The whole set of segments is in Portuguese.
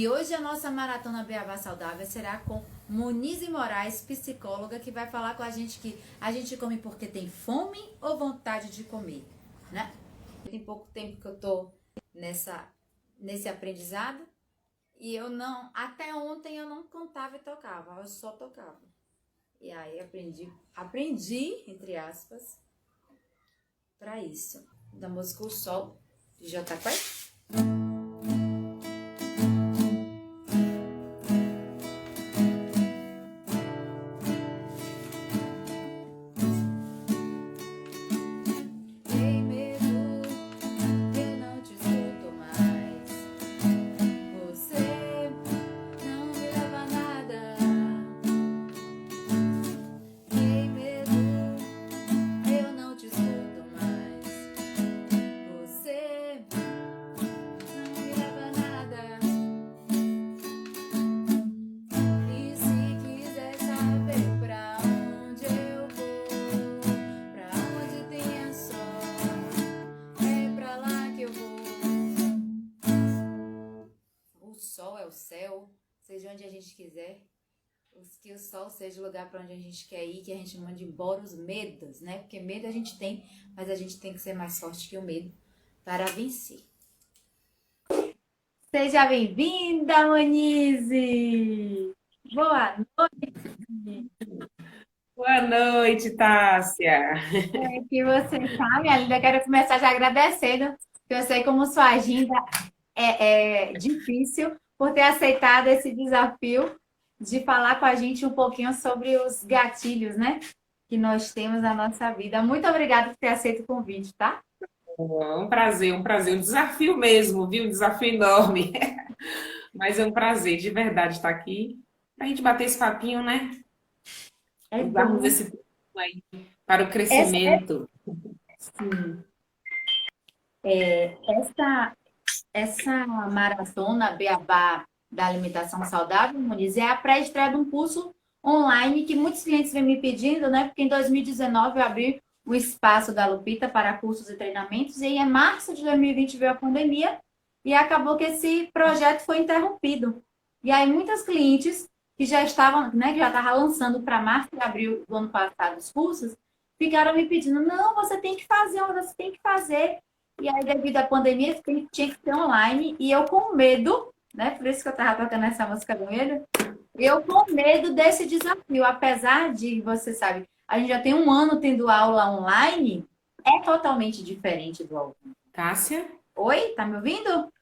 E hoje a nossa Maratona Beabá Saudável será com Monize Moraes, psicóloga, que vai falar com a gente que a gente come porque tem fome ou vontade de comer, né? Tem pouco tempo que eu tô nesse aprendizado e até ontem eu não cantava e tocava, eu só tocava. E aí aprendi, entre aspas, para isso. Da música O Sol, de Jota Quest. Céu, seja onde a gente quiser, que o sol seja o lugar para onde a gente quer ir, que a gente mande embora os medos, né? Porque medo a gente tem, mas a gente tem que ser mais forte que o medo para vencer. Seja bem-vinda, Monize! Boa noite! Boa noite, Tássia. É que você sabe, ainda quero começar já agradecendo, que eu sei como sua agenda é difícil por ter aceitado esse desafio de falar com a gente um pouquinho sobre os gatilhos, né? Que nós temos na nossa vida. Muito obrigada por ter aceito o convite, tá? Um prazer, um desafio mesmo, viu? Um desafio enorme. Mas é um prazer, de verdade, estar aqui. Pra gente bater esse papinho, né? É Usarmos bom. esse tempo aí para o Essa, crescimento. sim, essa, essa maratona Beabá da alimentação saudável, Muniz, é a pré-estreia de um curso online que muitos clientes vêm me pedindo, né? Porque em 2019 eu abri o espaço da Lupita para cursos e treinamentos e em março de 2020 veio a pandemia e acabou que esse projeto foi interrompido. E aí muitas clientes que já estavam, né, que já estavam lançando para março e abril do ano passado os cursos, ficaram me pedindo, não, você tem que fazer, você tem que fazer. E aí, devido à pandemia, tinha que ser online. E eu com medo, né? Por isso que eu tava tocando essa música do medo. Eu com medo desse desafio. Apesar de, você sabe, a gente já tem um ano tendo aula online, é totalmente diferente do ao vivo. Tássia? Oi, tá me ouvindo?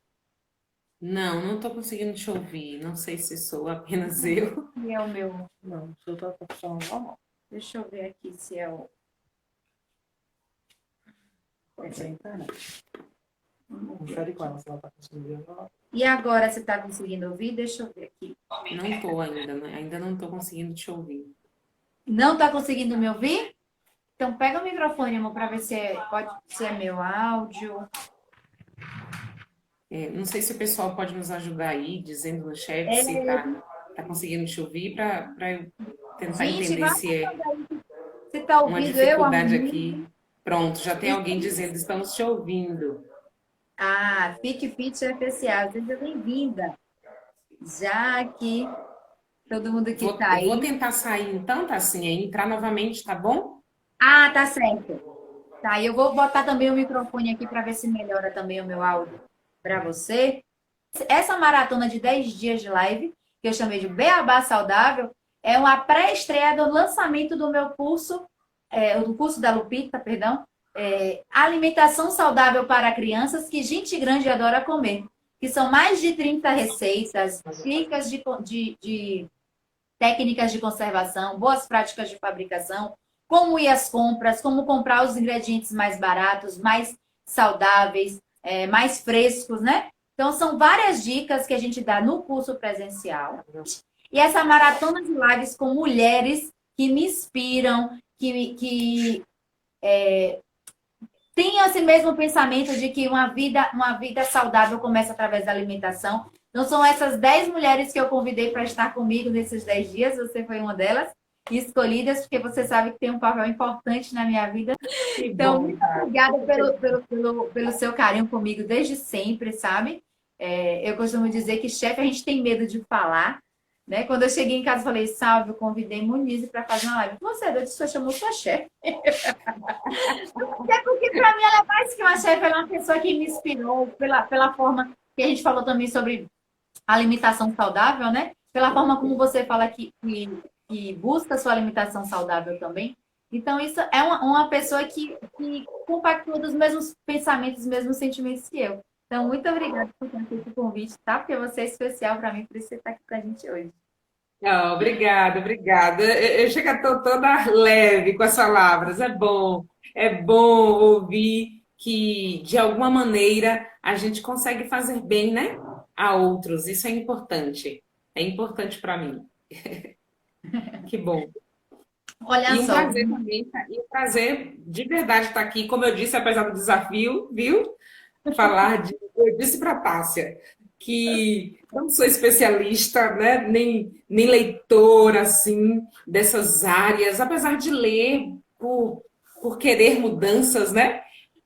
Não estou conseguindo te ouvir. Não sei se sou apenas eu. E é o meu. Não, eu estou funcionando normal. Deixa eu ver aqui se é o. Pode ser a internet. Confere com ela se ela está conseguindo ouvir. E agora, você tá conseguindo ouvir? Deixa eu ver aqui. Não estou ainda, né? Ainda não estou conseguindo te ouvir. Não tá conseguindo me ouvir? Então, pega o microfone, amor, para ver se pode ser meu áudio. Não sei se o pessoal pode nos ajudar aí, dizendo no chat se É, tá conseguindo te ouvir, para eu tentar gente, entender vai se é você está uma ouvindo eu, dificuldade Armin? aqui. Pronto, já tem alguém dizendo, estamos te ouvindo. Ah, Fit Fit especial, seja bem-vinda. Já que todo mundo que está Eu vou aí. tentar sair então, tá assim, e entrar novamente, tá bom? Ah, tá certo. Tá, eu vou botar também o microfone aqui para ver se melhora também o meu áudio para você. Essa maratona de 10 dias de live, que eu chamei de Beabá Saudável, é uma pré-estreia do lançamento do meu curso, do curso da Lupita, perdão, Alimentação Saudável para Crianças, que gente grande adora comer. Que são mais de 30 receitas, dicas de técnicas de conservação, boas práticas de fabricação, como ir às compras, como comprar os ingredientes mais baratos, mais saudáveis, mais frescos, né? Então, são várias dicas que a gente dá no curso presencial. E essa maratona de lives com mulheres que me inspiram, que tenham esse mesmo pensamento de que uma vida saudável começa através da alimentação. Então, são essas 10 mulheres que eu convidei para estar comigo nesses 10 dias. Você foi uma delas, escolhidas, porque você sabe que tem um papel importante na minha vida. Que Então, bom, muito tá? obrigada pelo seu carinho comigo desde sempre, sabe? Eu costumo dizer que chefe a gente tem medo de falar, né? Quando eu cheguei em casa, falei, Salve, eu convidei Monize para fazer uma live. Você, eu disse, chamou sua chefe. É porque para mim ela é mais que uma chefe, ela é uma pessoa que me inspirou pela forma que a gente falou também sobre alimentação saudável, né? Pela forma como você fala que busca sua alimentação saudável também. Então, isso é uma pessoa que compactua dos mesmos pensamentos, dos mesmos sentimentos que eu. Então, muito obrigada por ter feito o convite, tá? Porque você é especial para mim, por isso você está aqui com a gente hoje. Ah, obrigada, obrigada. Eu chego a tô toda leve com as palavras. É bom ouvir que, de alguma maneira, a gente consegue fazer bem, né, a outros. Isso é importante para mim. Que bom. Olha E um só, prazer também, tá? E um prazer de verdade estar aqui, como eu disse, apesar do desafio, viu? Eu disse para a Tássia que não sou especialista, né, nem leitora assim dessas áreas, apesar de ler por querer mudanças, né?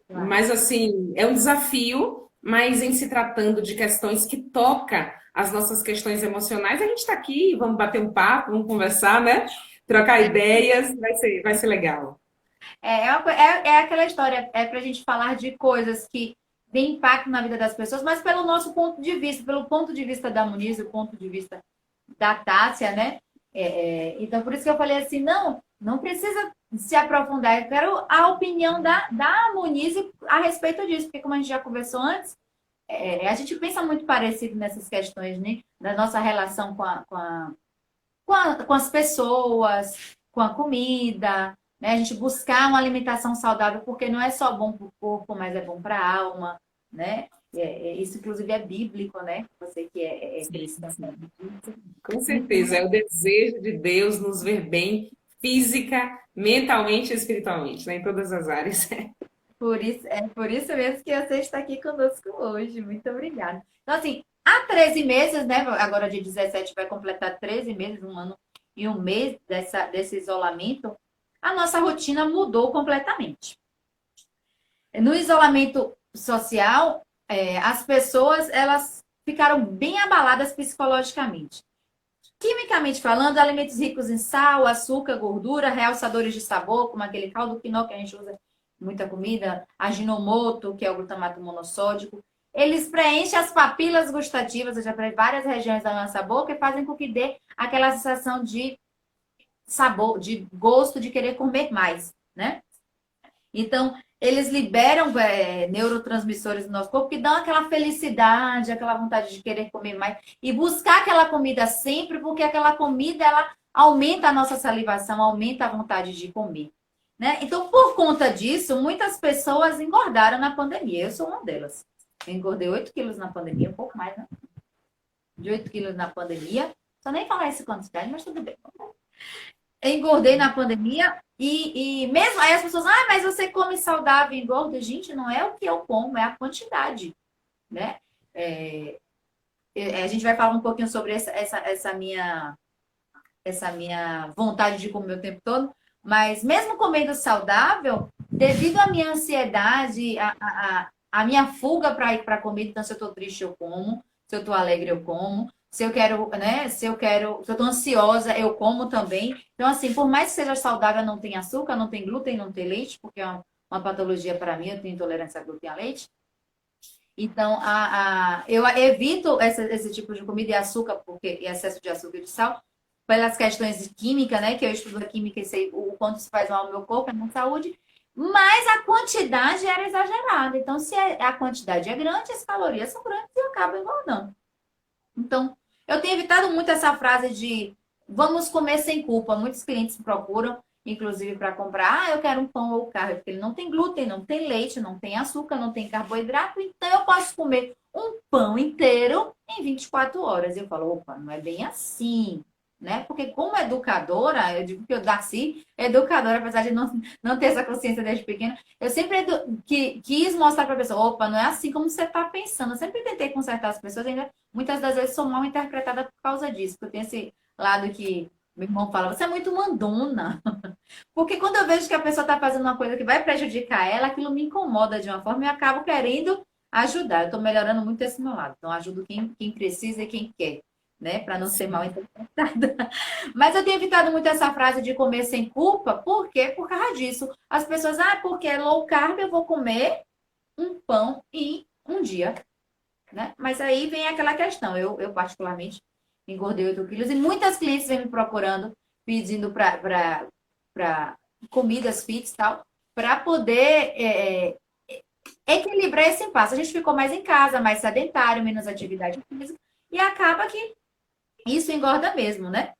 Mas assim, é um desafio, mas em se tratando de questões que tocam as nossas questões emocionais, a gente está aqui, vamos bater um papo, vamos conversar, né? Trocar ideias, vai ser legal. é aquela história, é para a gente falar de coisas que têm impacto na vida das pessoas, mas pelo nosso ponto de vista, pelo ponto de vista da Muniz, o ponto de vista da Tássia, né? Então, por isso que eu falei assim, não precisa se aprofundar. Eu quero a opinião da Muniz a respeito disso, porque como a gente já conversou antes, a gente pensa muito parecido nessas questões, né? Da nossa relação com as pessoas, com a comida, né? A gente buscar uma alimentação saudável, porque não é só bom para o corpo, mas é bom para a alma, né? Isso, inclusive, é bíblico, né? Você que é Sim, cristão. sim. Com certeza, é o desejo de Deus nos ver bem física, mentalmente e espiritualmente, né? Em todas as áreas. Por isso mesmo que você está aqui conosco hoje. Muito obrigada. Então, assim, há 13 meses, né? Agora, dia 17 vai completar 13 meses, um ano e um mês desse isolamento, a nossa rotina mudou completamente. No isolamento social, as pessoas elas ficaram bem abaladas psicologicamente. Quimicamente falando, alimentos ricos em sal, açúcar, gordura, realçadores de sabor, como aquele caldo quinó que a gente usa em muita comida, aginomoto, que é o glutamato monossódico, eles preenchem as papilas gustativas, ou seja, para várias regiões da nossa boca e fazem com que dê aquela sensação de sabor, de gosto, de querer comer mais, né? Então, eles liberam neurotransmissores no nosso corpo que dão aquela felicidade, aquela vontade de querer comer mais e buscar aquela comida sempre, porque aquela comida ela aumenta a nossa salivação, aumenta a vontade de comer. Né? Então, por conta disso, muitas pessoas engordaram na pandemia. Eu sou uma delas. Eu engordei 8 quilos na pandemia, um pouco mais, né? De 8 quilos na pandemia. Só nem falar essa quantidade, mas tudo bem. Engordei na pandemia e mesmo aí as pessoas, mas você come saudável e engorda. Gente, não é o que eu como, é a quantidade, né? É, a gente vai falar um pouquinho sobre essa minha vontade de comer o tempo todo, mas mesmo comendo saudável, devido à minha ansiedade, a minha fuga para ir para a comida, então se eu estou triste, eu como, se eu estou alegre, eu como. Se eu quero, né? Se eu tô ansiosa, eu como também. Então, assim, por mais que seja saudável, não tem açúcar, não tem glúten, não tem leite, porque é uma patologia para mim, eu tenho intolerância a glúten e a leite. Então, eu evito esse tipo de comida e açúcar, porque e excesso de açúcar e de sal, pelas questões de química, né? Que eu estudo a química e sei o quanto isso faz mal ao meu corpo, à minha saúde. Mas a quantidade era exagerada. Então, se a quantidade é grande, as calorias são grandes e eu acabo engordando. Então, eu tenho evitado muito essa frase de vamos comer sem culpa. Muitos clientes me procuram, inclusive, para comprar. Eu quero um pão ou carne, porque ele não tem glúten, não tem leite, não tem açúcar, não tem carboidrato. Então, eu posso comer um pão inteiro em 24 horas. Eu falo, opa, não é bem assim, né? Porque como educadora, eu digo que eu nasci educadora, apesar de não ter essa consciência desde pequena, eu sempre quis mostrar para a pessoa, opa, não é assim como você está pensando. Eu sempre tentei consertar as pessoas, ainda muitas das vezes sou mal interpretada por causa disso, porque eu tenho esse lado que meu irmão fala, você é muito mandona. Porque quando eu vejo que a pessoa está fazendo uma coisa que vai prejudicar ela, aquilo me incomoda de uma forma e eu acabo querendo ajudar. Eu estou melhorando muito esse meu lado. Então, ajudo quem precisa e quem quer, né? Para não ser mal interpretada. Mas eu tenho evitado muito essa frase de comer sem culpa. Por quê? Por causa disso. As pessoas, porque é low carb, eu vou comer um pão em um dia, né? Mas aí vem aquela questão. Eu particularmente, engordei 8 quilos e muitas clientes vêm me procurando, pedindo para comidas fit e tal, para poder equilibrar esse impasse. A gente ficou mais em casa, mais sedentário, menos atividade física, e acaba que isso engorda mesmo, né?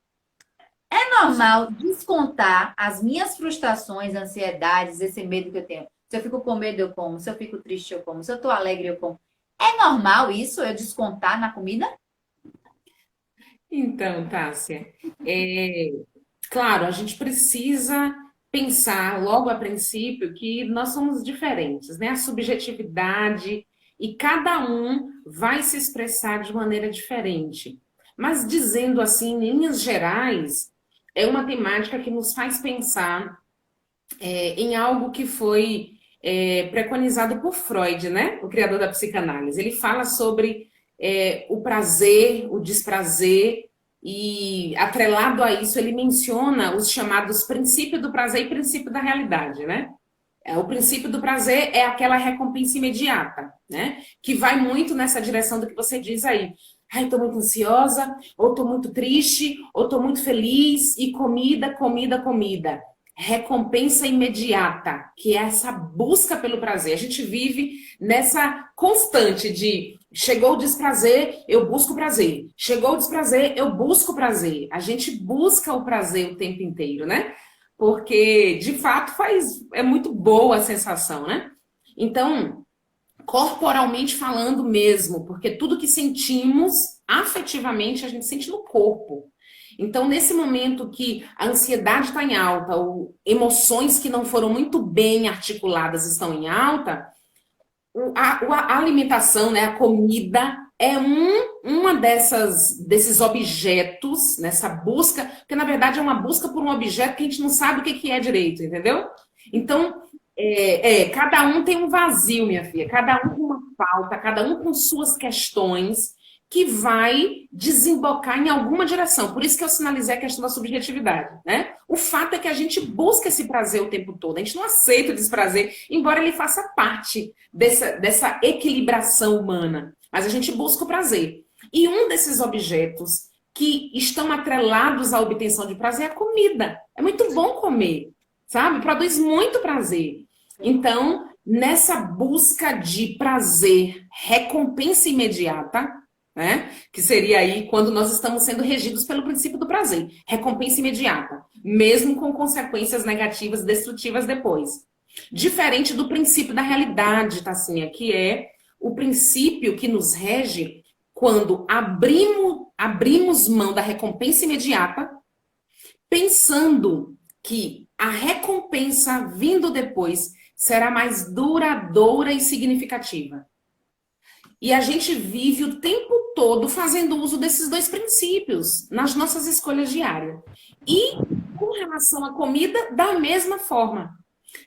É normal descontar as minhas frustrações, ansiedades, esse medo que eu tenho. Se eu fico com medo, eu como. Se eu fico triste, eu como. Se eu tô alegre, eu como. É normal isso, eu descontar na comida? Então, Tássia, é, claro, a gente precisa pensar logo a princípio que nós somos diferentes, né? A subjetividade e cada um vai se expressar de maneira diferente. Mas dizendo assim, em linhas gerais, é uma temática que nos faz pensar em algo que foi preconizado por Freud, né? O criador da psicanálise. Ele fala sobre o prazer, o desprazer, e atrelado a isso, ele menciona os chamados princípio do prazer e princípio da realidade, né? O princípio do prazer é aquela recompensa imediata, né? Que vai muito nessa direção do que você diz aí. Ai, tô muito ansiosa, ou tô muito triste, ou tô muito feliz, e comida, comida, comida. Recompensa imediata, que é essa busca pelo prazer. A gente vive nessa constante de chegou o desprazer, eu busco prazer. Chegou o desprazer, eu busco prazer. A gente busca o prazer o tempo inteiro, né? Porque de fato é muito boa a sensação, né? Então, corporalmente falando mesmo, porque tudo que sentimos afetivamente a gente sente no corpo. Então, nesse momento que a ansiedade está em alta, ou emoções que não foram muito bem articuladas estão em alta, a alimentação, né, a comida é uma desses objetos, nessa busca, que na verdade é uma busca por um objeto que a gente não sabe o que que é direito, entendeu? Então, cada um tem um vazio, minha filha, cada um com uma falta, cada um com suas questões que vai desembocar em alguma direção. Por isso que eu sinalizei a questão da subjetividade, né? O fato é que a gente busca esse prazer o tempo todo, a gente não aceita o desprazer, embora ele faça parte dessa equilibração humana, mas a gente busca o prazer. E um desses objetos que estão atrelados à obtenção de prazer é a comida. É muito bom comer, sabe? Produz muito prazer. Então, nessa busca de prazer, recompensa imediata, né? Que seria aí quando nós estamos sendo regidos pelo princípio do prazer, recompensa imediata, mesmo com consequências negativas, destrutivas depois. Diferente do princípio da realidade, Tassinha, que é o princípio que nos rege quando abrimos mão da recompensa imediata, pensando que a recompensa vindo depois será mais duradoura e significativa. E a gente vive o tempo todo fazendo uso desses dois princípios nas nossas escolhas diárias. E com relação à comida, da mesma forma.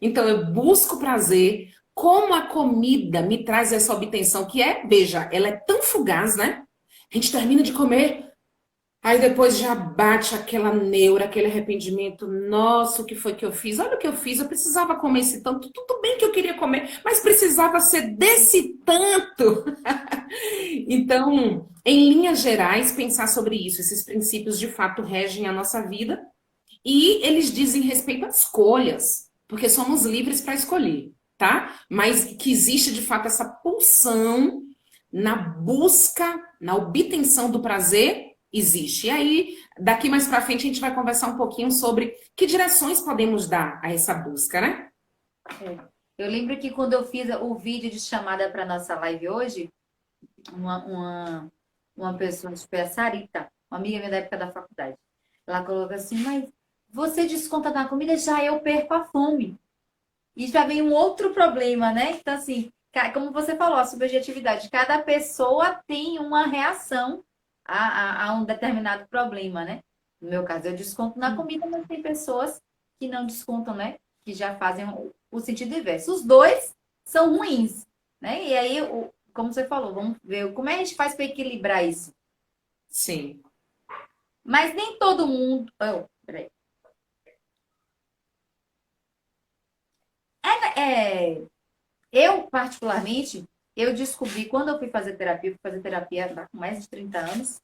Então, eu busco prazer, como a comida me traz essa obtenção, que veja, ela é tão fugaz, né? A gente termina de comer, aí depois já bate aquela neura, aquele arrependimento. Nossa, o que foi que eu fiz? Olha o que eu fiz, eu precisava comer esse tanto. Tudo bem que eu queria comer, mas precisava ser desse tanto. Então, em linhas gerais, pensar sobre isso. Esses princípios de fato regem a nossa vida e eles dizem respeito às escolhas, porque somos livres para escolher, tá? Mas que existe de fato essa pulsão na busca, na obtenção do prazer, existe. E aí, daqui mais para frente, a gente vai conversar um pouquinho sobre que direções podemos dar a essa busca, né? Eu lembro que quando eu fiz o vídeo de chamada para nossa live hoje, uma pessoa, acho que foi a Sarita, uma amiga minha da época da faculdade, ela colocou assim, mas você desconta na comida, já eu perco a fome. E já vem um outro problema, né? Então, assim, como você falou, a subjetividade. Cada pessoa tem uma reação a um determinado problema, né? No meu caso, eu desconto na comida, mas tem pessoas que não descontam, né? Que já fazem o sentido inverso. Os dois são ruins, né? E aí como você falou, vamos ver como é que a gente faz para equilibrar isso. Sim. Mas nem todo mundo. Oh, peraí. É, eu, particularmente, eu descobri quando eu fui fazer terapia há mais de 30 anos.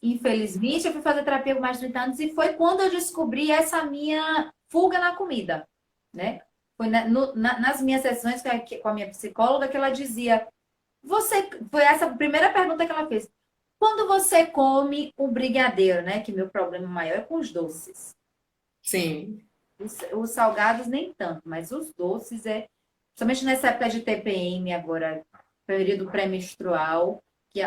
Infelizmente, eu fui fazer terapia com mais de 30 anos e foi quando eu descobri essa minha fuga na comida, né? Foi nas minhas sessões com a minha psicóloga que ela dizia, foi essa a primeira pergunta que ela fez. Quando você come um brigadeiro, né? Que meu problema maior é com os doces. Sim. Os salgados nem tanto, mas os doces principalmente nessa época de TPM agora, período pré-menstrual,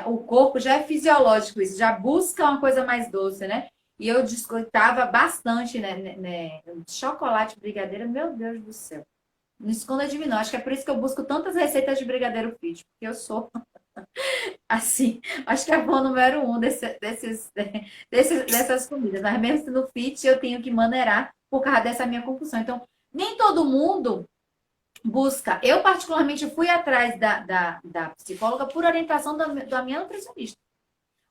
o corpo já é fisiológico isso, já busca uma coisa mais doce, né? E eu descontava bastante, né, chocolate, brigadeiro, meu Deus do céu. Não esconda de mim, não. Acho que é por isso que eu busco tantas receitas de brigadeiro fit, porque eu sou assim, acho que é a fã número um dessas comidas. Mas mesmo sendo fit, eu tenho que maneirar por causa dessa minha compulsão. Então, nem todo mundo busca. Eu, particularmente, fui atrás da psicóloga por orientação da minha nutricionista.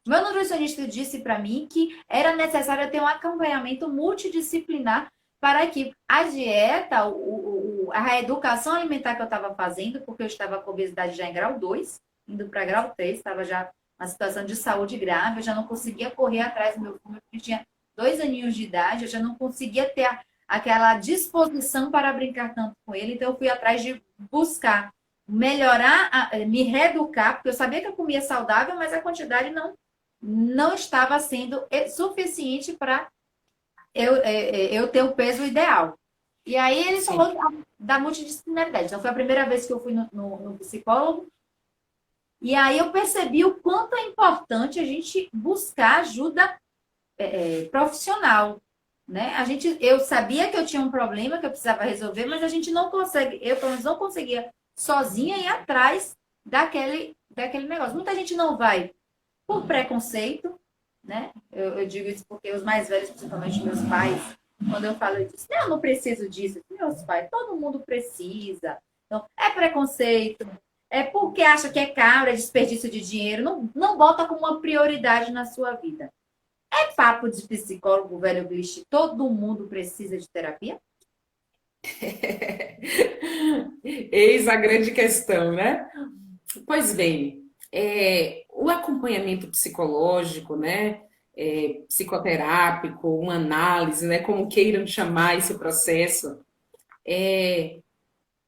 O meu nutricionista disse para mim que era necessário ter um acompanhamento multidisciplinar para que a dieta, a educação alimentar que eu estava fazendo, porque eu estava com obesidade já em grau 2, indo para grau 3, estava já uma situação de saúde grave, eu já não conseguia correr atrás do meu filho, eu tinha 2 aninhos de idade, eu já não conseguia ter aquela disposição para brincar tanto com ele, então eu fui atrás de buscar melhorar, me reeducar, porque eu sabia que eu comia saudável, mas a quantidade não estava sendo suficiente para eu ter o peso ideal. E aí ele Sim. falou da multidisciplinaridade. Então foi a primeira vez que eu fui no psicólogo. E aí eu percebi o quanto é importante a gente buscar ajuda profissional. Né? Eu sabia que eu tinha um problema que eu precisava resolver, mas a gente não consegue, eu pelo menos não conseguia sozinha ir atrás daquele negócio. Muita gente não vai por preconceito, né? Eu digo isso porque os mais velhos, principalmente meus pais, quando eu falo, eu disse, não, eu não preciso disso. Meus pais, todo mundo precisa. Então, é preconceito, é porque acha que é caro, é desperdício de dinheiro, não bota como uma prioridade na sua vida. É papo de psicólogo, velho bicho, todo mundo precisa de terapia? Eis a grande questão, né? Pois bem, o acompanhamento psicológico, né, psicoterápico, uma análise, né, como queiram chamar esse processo,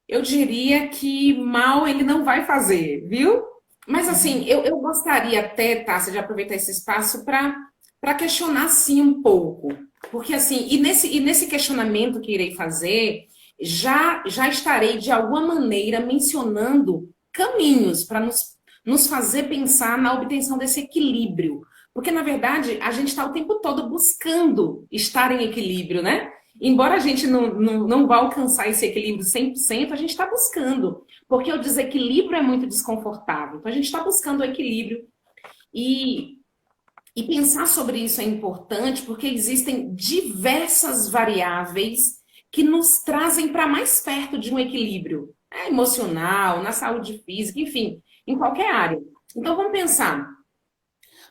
eu diria que mal ele não vai fazer, viu? Mas assim, eu gostaria até, Tássia, de aproveitar esse espaço para questionar sim um pouco. Porque assim, e nesse questionamento que irei fazer, já estarei de alguma maneira mencionando caminhos para nos fazer pensar na obtenção desse equilíbrio. Porque, na verdade, a gente está o tempo todo buscando estar em equilíbrio, né? Embora a gente não vá alcançar esse equilíbrio 100%, a gente está buscando. Porque o desequilíbrio é muito desconfortável. Então, a gente está buscando o equilíbrio. E pensar sobre isso é importante porque existem diversas variáveis que nos trazem para mais perto de um equilíbrio emocional, na saúde física, enfim, em qualquer área. Então, vamos pensar.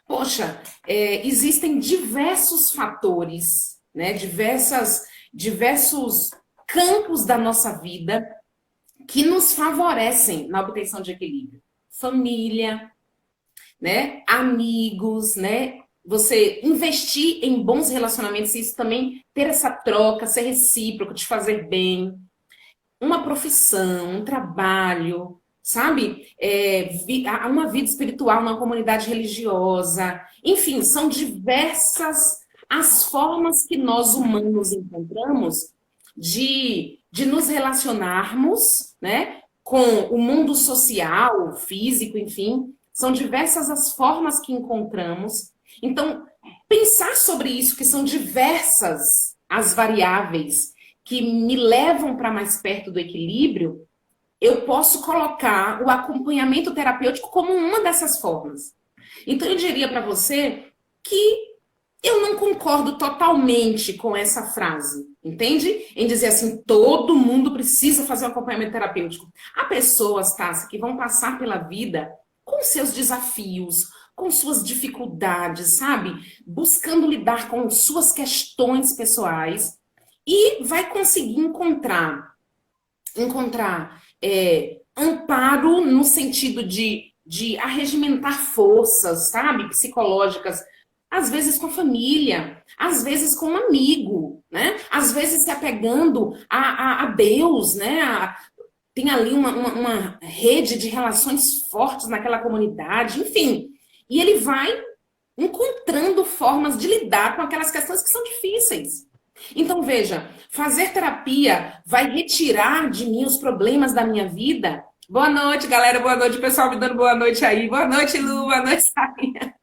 Poxa, existem diversos fatores, né, diversos campos da nossa vida que nos favorecem na obtenção de equilíbrio. Família, né, amigos, né, você investir em bons relacionamentos, isso também ter essa troca, ser recíproco, te fazer bem, uma profissão, um trabalho, sabe? Uma vida espiritual, uma comunidade religiosa. Enfim, são diversas as formas que nós humanos encontramos de nos relacionarmos, né, com o mundo social, físico, enfim. São diversas as formas que encontramos. Então, pensar sobre isso, que são diversas as variáveis que me levam para mais perto do equilíbrio, eu posso colocar o acompanhamento terapêutico como uma dessas formas. Então, eu diria para você que Eu não concordo totalmente com essa frase, entende? Em dizer assim, todo mundo precisa fazer um acompanhamento terapêutico. Há pessoas, Tássia, que vão passar pela vida com seus desafios, com suas dificuldades, sabe? Buscando lidar com suas questões pessoais e vai conseguir encontrar amparo no sentido de arregimentar forças, sabe? Psicológicas, às vezes com a família, às vezes com um amigo, né? Às vezes se apegando a Deus, né? Tem ali uma rede de relações fortes naquela comunidade, enfim. E ele vai encontrando formas de lidar com aquelas questões que são difíceis. Então, veja, fazer terapia vai retirar de mim os problemas da minha vida? Boa noite, galera. Boa noite, pessoal me dando boa noite aí. Boa noite, Lu. Boa noite, Sarinha.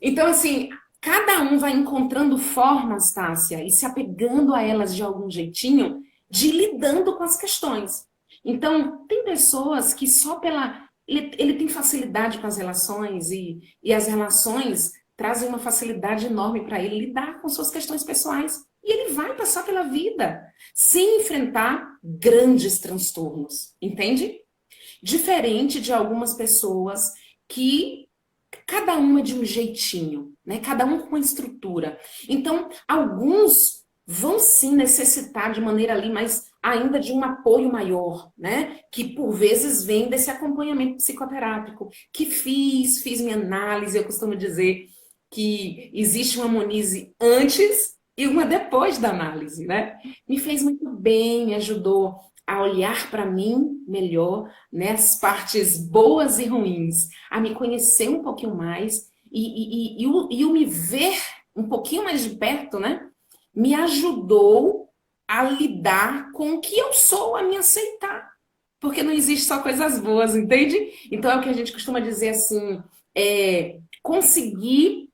Então, assim, cada um vai encontrando formas, Tássia, e se apegando a elas de algum jeitinho, de lidando com as questões. Então, tem pessoas que só pela. Ele tem facilidade com as relações e as relações trazem uma facilidade enorme para ele lidar com suas questões pessoais. E ele vai passar pela vida sem enfrentar grandes transtornos, entende? Diferente de algumas pessoas que cada uma de um jeitinho, né? Cada um com uma estrutura. Então, alguns vão sim necessitar de maneira ali, mas ainda de um apoio maior, né? Que por vezes vem desse acompanhamento psicoterápico. Que fiz minha análise, eu costumo dizer que existe uma Monize antes e uma depois da análise, né? Me fez muito bem, me ajudou a olhar para mim melhor, né, as partes boas e ruins, a me conhecer um pouquinho mais e o me ver um pouquinho mais de perto, né, me ajudou a lidar com o que eu sou, a me aceitar. Porque não existe só coisas boas, entende? Então é o que a gente costuma dizer assim, conseguir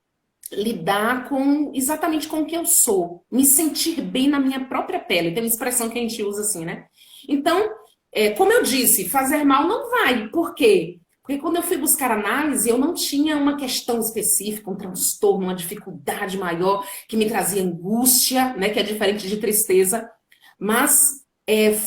lidar com exatamente com o que eu sou, me sentir bem na minha própria pele. Tem uma expressão que a gente usa assim, né? Então, como eu disse, fazer mal não vai. Por quê? Porque quando eu fui buscar análise, eu não tinha uma questão específica, um transtorno, uma dificuldade maior que me trazia angústia, né? Que é diferente de tristeza. Mas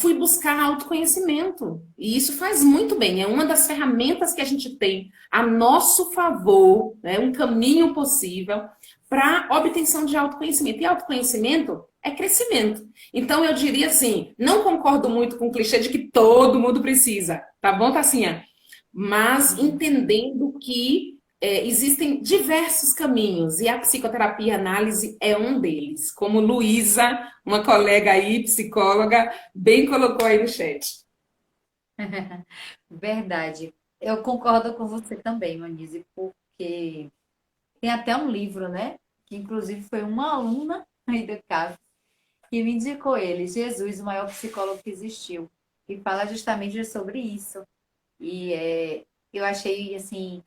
fui buscar autoconhecimento. E isso faz muito bem. É uma das ferramentas que a gente tem a nosso favor, né? Um caminho possível para obtenção de autoconhecimento. E autoconhecimento é crescimento. Então, eu diria assim, não concordo muito com o clichê de que todo mundo precisa, tá bom, Tassinha? Mas entendendo que existem diversos caminhos e a psicoterapia e a análise é um deles, como Luísa, uma colega aí, psicóloga, bem colocou aí no chat. Verdade. Eu concordo com você também, Manise, porque tem até um livro, né? Que inclusive foi uma aluna aí do CAF que me indicou ele, Jesus, o maior psicólogo que existiu, e fala justamente sobre isso. E eu achei, assim,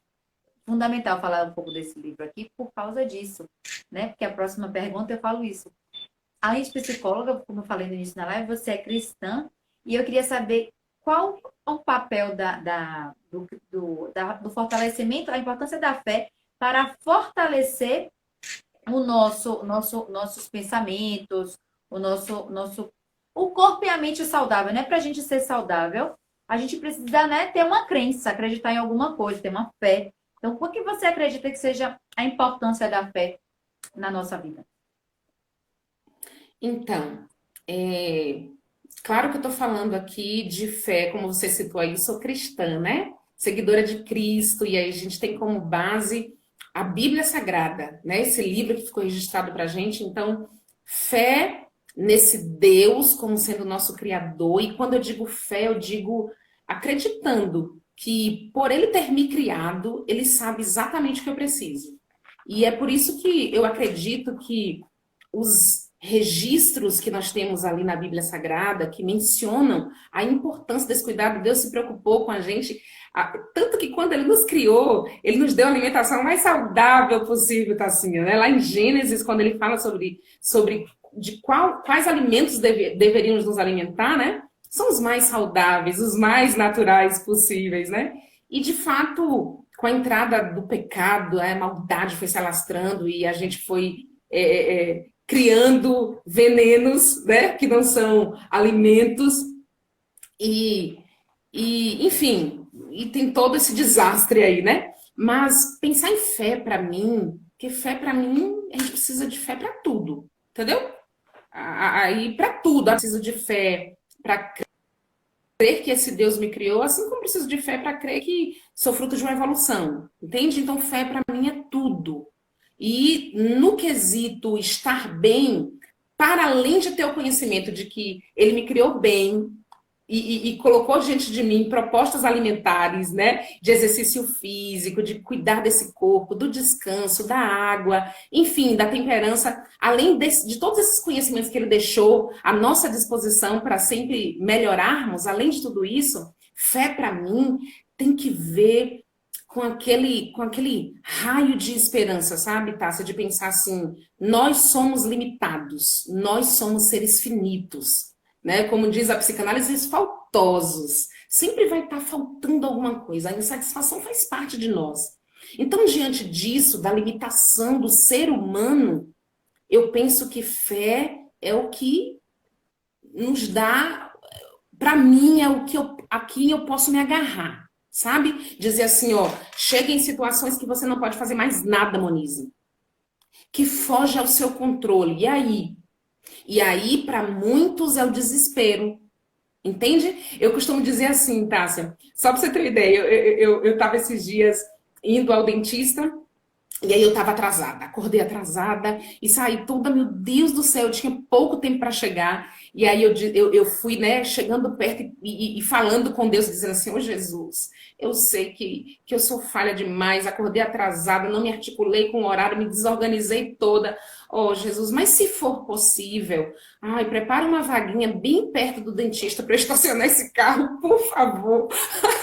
fundamental falar um pouco desse livro aqui por causa disso, né? Porque a próxima pergunta eu falo isso. Além de psicóloga, como eu falei no início da live, você é cristã, e eu queria saber qual é o papel do fortalecimento, a importância da fé para fortalecer nossos pensamentos, o corpo e a mente saudável, né? Para a gente ser saudável, a gente precisa, né, ter uma crença, acreditar em alguma coisa, ter uma fé. Então, por que você acredita que seja a importância da fé na nossa vida? Então, claro que eu estou falando aqui de fé, como você citou aí, sou cristã, né? Seguidora de Cristo, e aí a gente tem como base a Bíblia Sagrada, né? Esse livro que ficou registrado para a gente. Então, fé nesse Deus como sendo nosso Criador, e quando eu digo fé, eu digo acreditando que por Ele ter me criado, Ele sabe exatamente o que eu preciso. E é por isso que eu acredito que os registros que nós temos ali na Bíblia Sagrada, que mencionam a importância desse cuidado, Deus se preocupou com a gente, tanto que quando Ele nos criou, Ele nos deu a alimentação mais saudável possível, Tassinha, né? Lá em Gênesis, quando Ele fala sobre quais alimentos deveríamos nos alimentar, né? São os mais saudáveis, os mais naturais possíveis, né? E, de fato, com a entrada do pecado, a maldade foi se alastrando e a gente foi criando venenos, né, que não são alimentos. E, enfim, e tem todo esse desastre aí, né? Mas pensar em fé para mim, porque fé para mim, a gente precisa de fé para tudo, entendeu? Aí para tudo, eu preciso de fé para crer que esse Deus me criou, assim como preciso de fé para crer que sou fruto de uma evolução, entende? Então fé para mim é tudo. E no quesito estar bem, para além de ter o conhecimento de que ele me criou bem, e colocou diante de mim propostas alimentares, né? De exercício físico, de cuidar desse corpo, do descanso, da água, enfim, da temperança, além de todos esses conhecimentos que ele deixou à nossa disposição para sempre melhorarmos, além de tudo isso, fé para mim tem que ver com aquele raio de esperança, sabe, Tássia? De pensar assim, nós somos limitados, nós somos seres finitos, né? Como diz a psicanálise, faltosos. Sempre vai estar faltando alguma coisa. A insatisfação faz parte de nós. Então, diante disso, da limitação do ser humano, eu penso que fé é o que nos dá, para mim, é o que aqui eu posso me agarrar, sabe? Dizer assim, ó, chega em situações que você não pode fazer mais nada, Monize, que foge ao seu controle. E aí? E aí, para muitos, é o desespero. Entende? Eu costumo dizer assim, Tássia, só para você ter uma ideia, eu tava esses dias indo ao dentista e aí eu tava atrasada, acordei atrasada e saí toda, meu Deus do céu, eu tinha pouco tempo para chegar e aí eu fui, né, chegando perto e falando com Deus, dizendo assim, ô Jesus, eu sei que eu sou falha demais, acordei atrasada, não me articulei com o horário, me desorganizei toda. Oh, Jesus, mas se for possível, ai, prepara uma vaguinha bem perto do dentista para eu estacionar esse carro, por favor.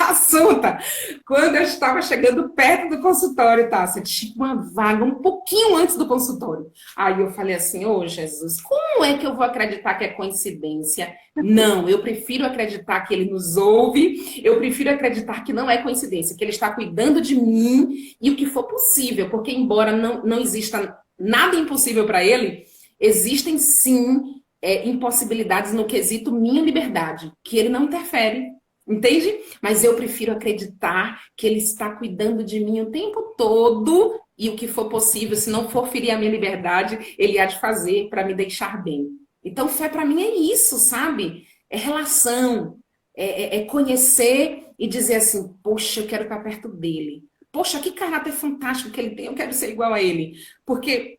Assunta, quando eu estava chegando perto do consultório, tá? Você tinha uma vaga um pouquinho antes do consultório. Aí eu falei assim, ô Jesus, como é que eu vou acreditar que é coincidência? Não, eu prefiro acreditar que ele nos ouve, eu prefiro acreditar que não é coincidência, que ele está cuidando de mim e o que for possível, porque embora não exista nada impossível para ele, existem sim impossibilidades no quesito minha liberdade, que ele não interfere, entende? Mas eu prefiro acreditar que ele está cuidando de mim o tempo todo e o que for possível, se não for ferir a minha liberdade, ele há de fazer para me deixar bem. Então, fé para mim é isso, sabe? É relação, é conhecer e dizer assim, poxa, eu quero estar perto dele. Poxa, que caráter fantástico que ele tem, eu quero ser igual a ele. Porque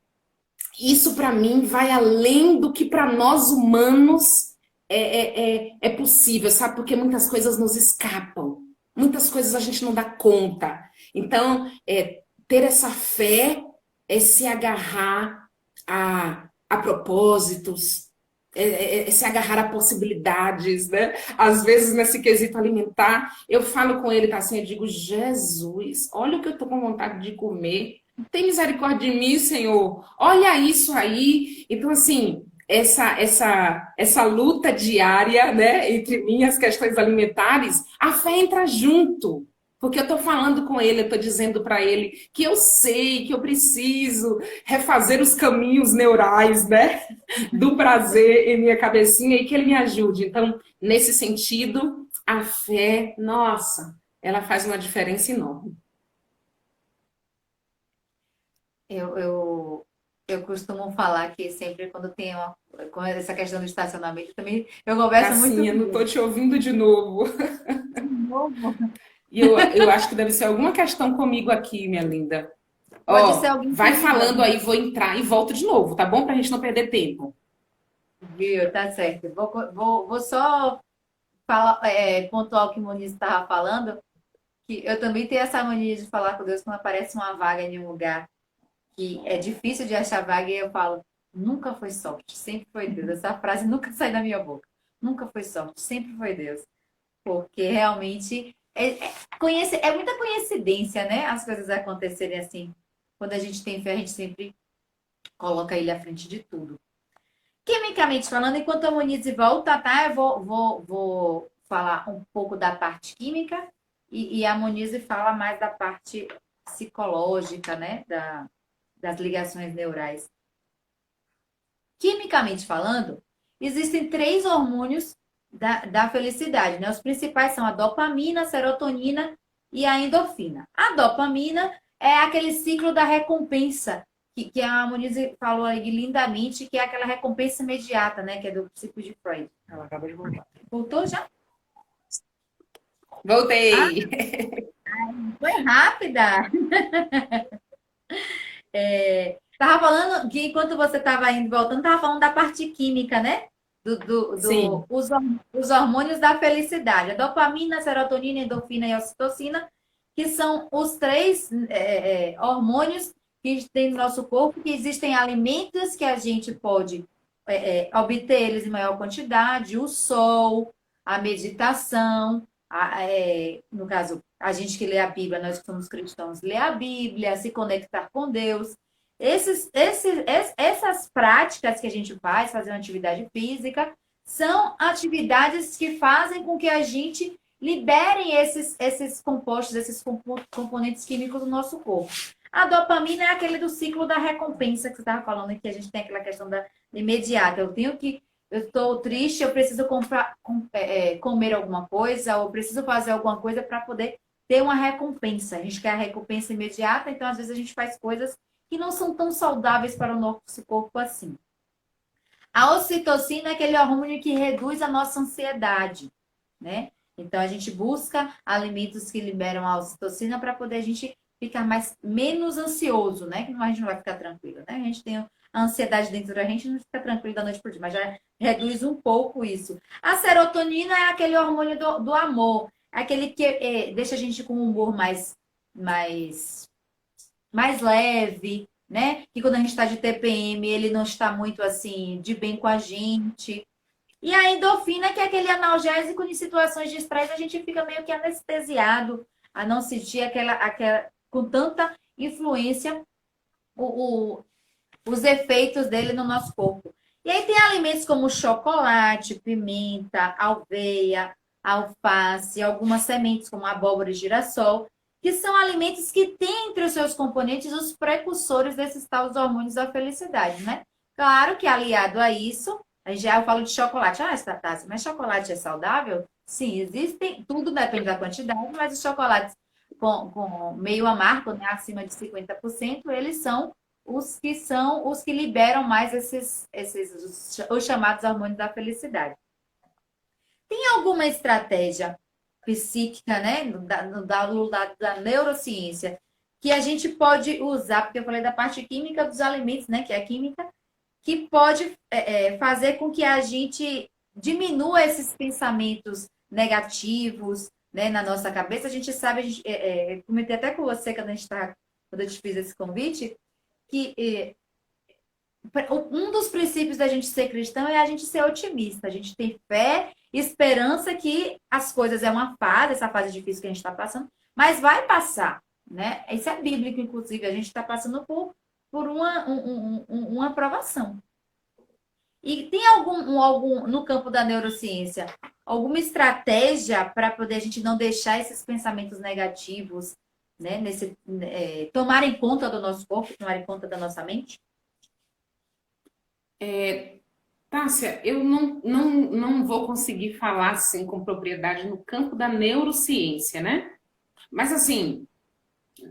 isso, para mim, vai além do que para nós humanos é possível, sabe? Porque muitas coisas nos escapam, muitas coisas a gente não dá conta. Então, ter essa fé é se agarrar a propósitos, é se agarrar a possibilidades, né? Às vezes, nesse quesito alimentar, eu falo com ele, tá assim, eu digo, Jesus, olha o que eu tô com vontade de comer. Tem misericórdia de mim, Senhor. Olha isso aí. Então, assim, essa luta diária, né, entre mim e as questões alimentares, a fé entra junto. Porque eu estou falando com ele, eu estou dizendo para ele que eu sei, que eu preciso refazer os caminhos neurais, né, do prazer em minha cabecinha e que ele me ajude. Então, nesse sentido, a fé, nossa, ela faz uma diferença enorme. Eu costumo falar que sempre quando tem com essa questão do estacionamento, também eu converso muito Cassinha, com não estou Deus. te ouvindo de novo. De novo. E eu acho que deve ser alguma questão comigo aqui, minha linda. Pode ser Ó, alguém vai comigo. falando aí, vou entrar e volto de novo, tá bom? Pra gente não perder tempo. Viu? Tá certo. Vou só falar, pontuar o que o Moniz estava falando, que eu também tenho essa mania de falar com Deus quando aparece uma vaga em um lugar que é difícil de achar vaga e eu falo, nunca foi sorte, sempre foi Deus. Essa frase nunca sai da minha boca. Nunca foi sorte, sempre foi Deus. Porque realmente é muita coincidência, né? As coisas acontecerem assim. Quando a gente tem fé, a gente sempre coloca ele à frente de tudo. Quimicamente falando, enquanto a Monize volta, tá? Eu vou falar um pouco da parte química e a Monize fala mais da parte psicológica, né? Das ligações neurais. Quimicamente falando, existem três hormônios da felicidade, né? Os principais são a dopamina, a serotonina e a endorfina. A dopamina é aquele ciclo da recompensa, que a Monize falou aí lindamente, que é aquela recompensa imediata, né? Que é do ciclo de Freud. Ela acaba de voltar. Voltou já? Ah, Voltei! foi rápida! Tava falando que enquanto você estava indo e voltando, tava falando da parte química, né? Sim. Os hormônios da felicidade. A dopamina, a serotonina, a endorfina e a ocitocina, que são os três hormônios que tem no nosso corpo, que existem alimentos que a gente pode obter eles em maior quantidade, o sol, a meditação, no caso, a gente que lê a Bíblia, nós que somos cristãos, lê a Bíblia, se conectar com Deus. Essas práticas que a gente faz, fazer uma atividade física, são atividades que fazem com que a gente libere esses compostos, esses componentes químicos do nosso corpo. A dopamina é aquele do ciclo da recompensa que você estava falando, que a gente tem aquela questão da imediata. Eu estou triste, eu preciso comer alguma coisa, ou preciso fazer alguma coisa para poder ter uma recompensa. A gente quer a recompensa imediata, então às vezes a gente faz coisas que não são tão saudáveis para o nosso corpo assim. A ocitocina é aquele hormônio que reduz a nossa ansiedade, né? Então a gente busca alimentos que liberam a ocitocina para poder a gente ficar menos ansioso, né? Que a gente não vai ficar tranquilo, né? A gente tem a ansiedade dentro da gente, não fica tranquilo da noite por dia, mas já reduz um pouco isso. A serotonina é aquele hormônio do amor, é aquele que deixa a gente com um humor mais mais leve, né? Que quando a gente está de TPM, ele não está muito assim de bem com a gente. E a endorfina, que é aquele analgésico em situações de estresse, a gente fica meio que anestesiado a não sentir aquela com tanta influência o, o, os efeitos dele no nosso corpo. E aí tem alimentos como chocolate, pimenta, aveia, alface, algumas sementes como abóbora e girassol, que são alimentos que têm entre os seus componentes os precursores desses tais hormônios da felicidade, né? Claro que aliado a isso, já eu falo de chocolate. Ah, Tassi, mas chocolate é saudável? Sim, existem, tudo depende da quantidade, mas os chocolates com meio amargo, né, acima de 50%, eles são os que liberam mais os chamados hormônios da felicidade. Tem alguma estratégia psíquica, né, do lado da neurociência, que a gente pode usar, porque eu falei da parte química dos alimentos, né, que é a química, que pode fazer com que a gente diminua esses pensamentos negativos, né, na nossa cabeça. A gente sabe, comentei até com você quando eu te fiz esse convite, que um dos princípios da gente ser cristão é a gente ser otimista. A gente tem fé e esperança que as coisas é uma fase, essa fase difícil que a gente está passando, mas vai passar, né? Isso é bíblico, inclusive. A gente está passando por uma aprovação. E tem algum no campo da neurociência, alguma estratégia para poder a gente não deixar esses pensamentos negativos, né, tomarem conta do nosso corpo, tomarem conta da nossa mente? Tássia, eu não vou conseguir falar assim com propriedade no campo da neurociência, né? Mas assim,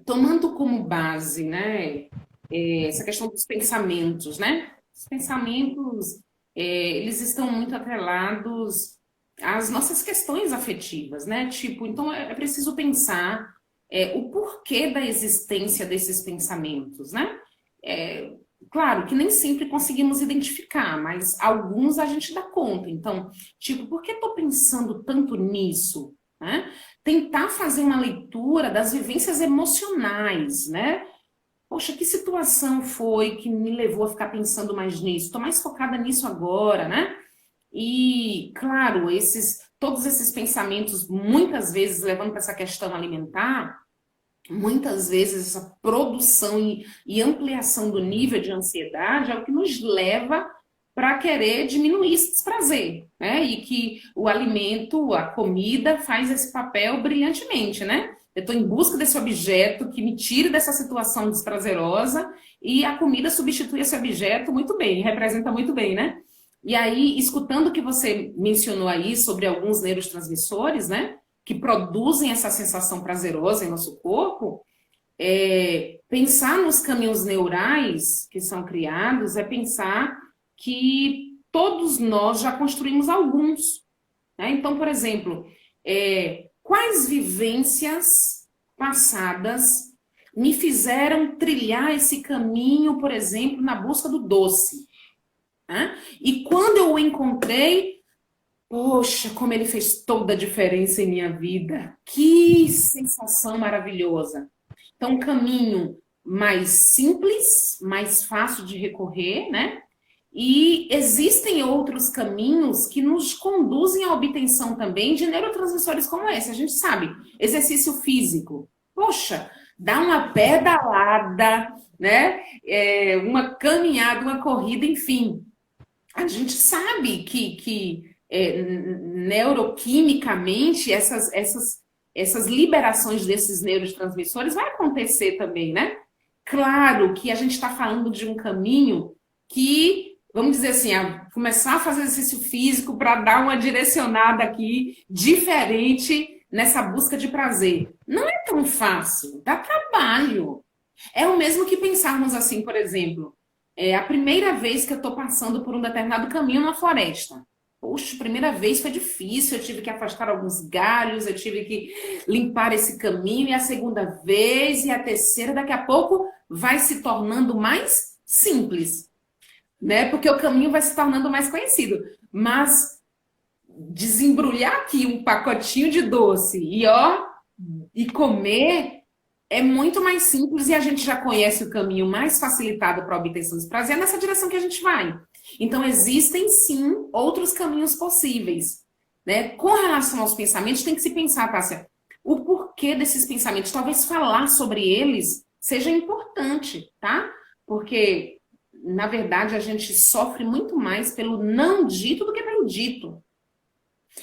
tomando como base, né, essa questão dos pensamentos, né? Os pensamentos, eles estão muito atrelados às nossas questões afetivas, né? Tipo, então é preciso pensar o porquê da existência desses pensamentos, né? Claro que nem sempre conseguimos identificar, mas alguns a gente dá conta. Então, tipo, por que estou pensando tanto nisso? Né? Tentar fazer uma leitura das vivências emocionais, né? Poxa, que situação foi que me levou a ficar pensando mais nisso? Estou mais focada nisso agora, né? E, claro, todos esses pensamentos, muitas vezes levando para essa questão alimentar, muitas vezes essa produção e ampliação do nível de ansiedade é o que nos leva para querer diminuir esse desprazer, né? E que o alimento, a comida, faz esse papel brilhantemente, né? Eu estou em busca desse objeto que me tire dessa situação desprazerosa e a comida substitui esse objeto muito bem, representa muito bem, né? E aí, escutando o que você mencionou aí sobre alguns neurotransmissores, né? Que produzem essa sensação prazerosa em nosso corpo, pensar nos caminhos neurais que são criados é pensar que todos nós já construímos alguns, né? Então, por exemplo, quais vivências passadas me fizeram trilhar esse caminho, por exemplo, na busca do doce, né? E quando eu o encontrei, poxa, como ele fez toda a diferença em minha vida. Que sensação maravilhosa. Então, um caminho mais simples, mais fácil de recorrer, né? E existem outros caminhos que nos conduzem à obtenção também de neurotransmissores como esse. A gente sabe, exercício físico. Poxa, dá uma pedalada, né? Uma caminhada, uma corrida, enfim. A gente sabe que neuroquimicamente essas liberações desses neurotransmissores vai acontecer também, né? Claro que a gente está falando de um caminho que, vamos dizer assim, começar a fazer exercício físico para dar uma direcionada aqui diferente nessa busca de prazer. Não é tão fácil, dá trabalho. É o mesmo que pensarmos assim, por exemplo, a primeira vez que eu estou passando por um determinado caminho na floresta. Poxa, a primeira vez foi difícil, eu tive que afastar alguns galhos, eu tive que limpar esse caminho, e a segunda vez, e a terceira, daqui a pouco vai se tornando mais simples, né? Porque o caminho vai se tornando mais conhecido. Mas desembrulhar aqui um pacotinho de doce e comer é muito mais simples e a gente já conhece o caminho mais facilitado para a obtenção desse prazer, é nessa direção que a gente vai. Então, existem sim outros caminhos possíveis, né? Com relação aos pensamentos, tem que se pensar, Tássia, o porquê desses pensamentos. Talvez falar sobre eles seja importante, tá? Porque, na verdade, a gente sofre muito mais pelo não dito do que pelo dito.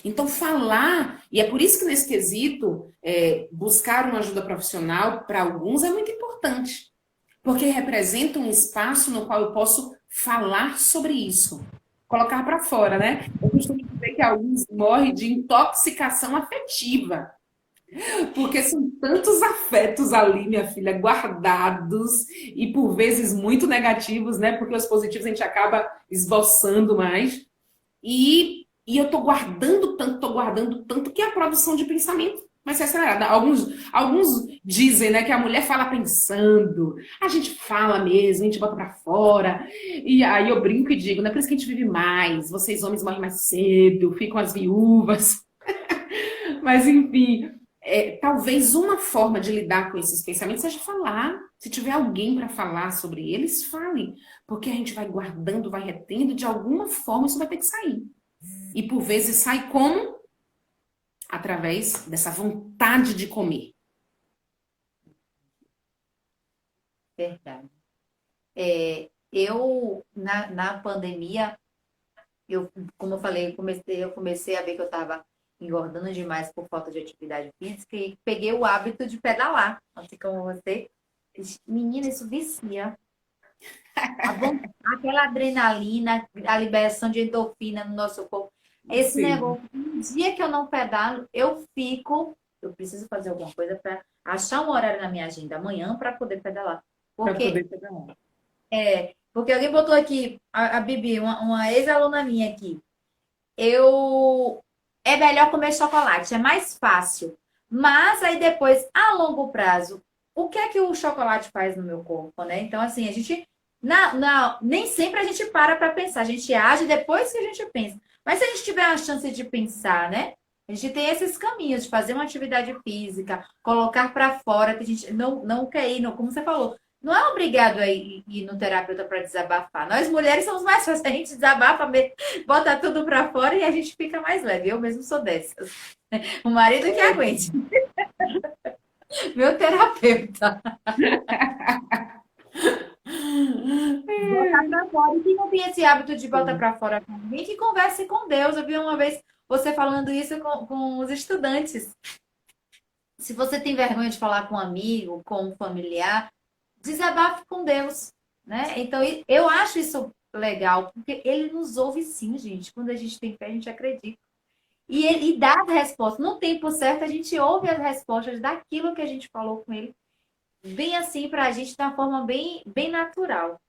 Então, falar, e é por isso que nesse quesito, buscar uma ajuda profissional, para alguns, é muito importante. Porque representa um espaço no qual eu posso falar sobre isso. Colocar para fora, né? Eu costumo dizer que alguns morrem de intoxicação afetiva. Porque são tantos afetos ali, minha filha, guardados e por vezes muito negativos, né? Porque os positivos a gente acaba esboçando mais. E eu tô guardando tanto que a produção de pensamento vai ser acelerada. Alguns dizem, né, que a mulher fala pensando, a gente fala mesmo, a gente bota pra fora. E aí eu brinco e digo, não é por isso que a gente vive mais, vocês homens morrem mais cedo, ficam as viúvas. Mas enfim, talvez uma forma de lidar com esses pensamentos seja falar. Se tiver alguém para falar sobre eles, falem. Porque a gente vai guardando, vai retendo, de alguma forma isso vai ter que sair. E por vezes sai como? Através dessa vontade de comer. Verdade. Na pandemia, como eu falei, eu comecei a ver que eu estava engordando demais por falta de atividade física e peguei o hábito de pedalar, assim como você. Menina, isso vicia. Aquela adrenalina, a liberação de endorfina no nosso corpo. Esse Sim, negócio, um dia que eu não pedalo, eu preciso fazer alguma coisa para achar um horário na minha agenda amanhã para poder pedalar. para Porque poder pegar. porque alguém botou aqui, a Bibi, uma ex-aluna minha aqui. É melhor comer chocolate, é mais fácil. Mas aí depois, a longo prazo, o que é que o chocolate faz no meu corpo, né? Então, assim, a gente nem sempre a gente para pensar, a gente age depois que a gente pensa. Mas se a gente tiver a chance de pensar, né? A gente tem esses caminhos de fazer uma atividade física, colocar para fora, que a gente não quer ir, como você falou, não é obrigado a ir no terapeuta para desabafar. Nós mulheres somos mais fáceis, a gente desabafa, bota tudo para fora e a gente fica mais leve. Eu mesmo sou dessas. O marido que aguente. Meu terapeuta. Botar pra fora. E quem não tem esse hábito de botar para fora com ninguém, que converse com Deus. Eu vi uma vez você falando isso com os estudantes. Se você tem vergonha de falar com um amigo, com um familiar, desabafe com Deus, né? Então, eu acho isso legal, porque ele nos ouve sim, gente. Quando a gente tem fé, a gente acredita. E dá as respostas. No tempo certo, a gente ouve as respostas daquilo que a gente falou com ele. Bem assim, pra gente, de uma forma bem, bem natural.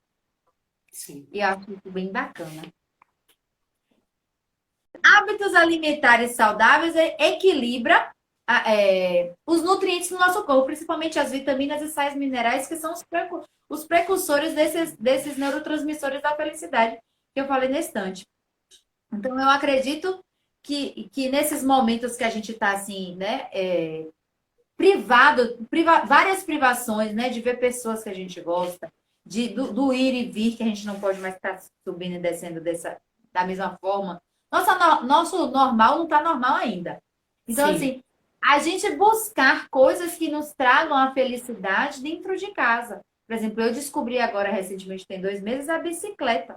Sim. E eu acho isso bem bacana. Hábitos alimentares saudáveis equilibra os nutrientes no nosso corpo, principalmente as vitaminas e sais minerais, que são os precursores desses neurotransmissores da felicidade que eu falei na estante. Então, eu acredito que nesses momentos que a gente está assim, né, várias privações, né, de ver pessoas que a gente gosta, do ir e vir, que a gente não pode mais estar subindo e descendo da mesma forma. Nosso normal não está normal ainda. Então, Sim. assim, a gente buscar coisas que nos tragam a felicidade dentro de casa. Por exemplo, eu descobri agora, recentemente, tem 2 meses, a bicicleta.